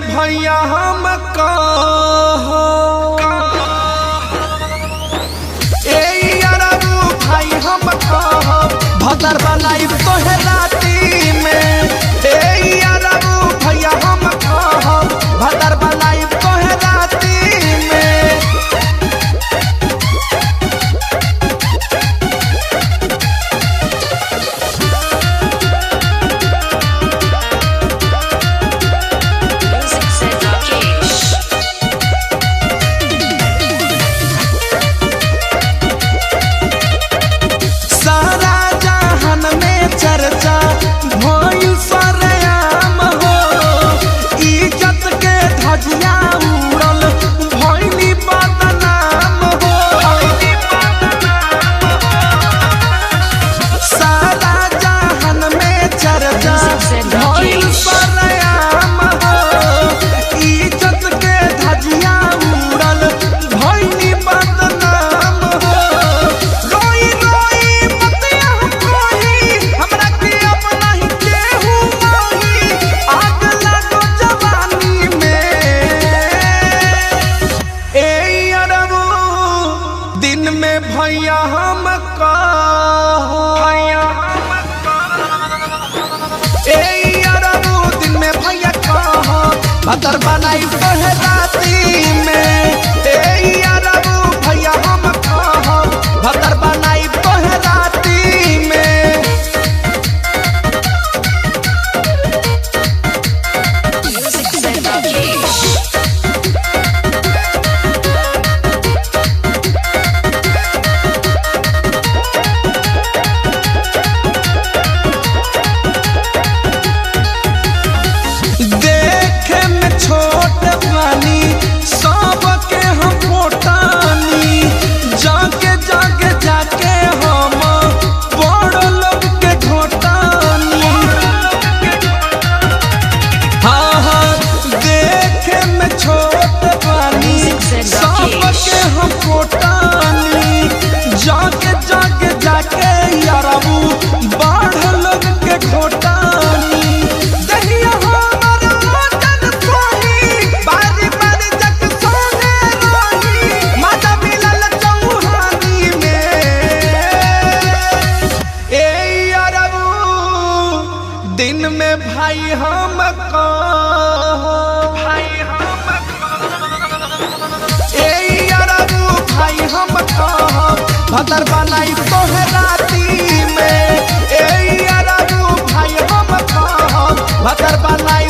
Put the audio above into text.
भैया हम कहो भाई हम कहो भदर बनाई तोहे राती में भैया हम कहो भदर बनाई तोहे राती में। सारा जहान में चर्चा भइल सरेआम हो, इज्जत के धजिया उड़ल भइली बदनाम हो। सारा जहान में चर्चा भइल सरेआम हो, इज्जत के धजिया उड़ल भइली बदनाम हो। रोई रोई बतिया कोही हमरा के अब नहीं केहू मोही, आग लागो जवानी में। ए अरबू दिन में भैया हम कहो ए अरबू दिन में भैया कहो भदर बनाई तोहे राती में। ए अरबू भैया हम कहो भदर बनाई तोहे राती में। देखे में छोट बानी सबके हम पोटानी, जाके जाके जाके हम बड़ लोग के घोटानी। हाँ हाँ देखे में छोट बानी सबके हम पोटानी, जाके जाके जाके यारबू बड़ लोग के घोटानी। दहिया हमारा वतन सोही बारी बारी जग सोने रोही, माता मिलल चौहानी में। ए अरबू दिन में भाई हम कहो ए अरबू भाई हम कहो भदर बनाई तोहे राती में। ए अरबू भाई हम कहो भदर बनाई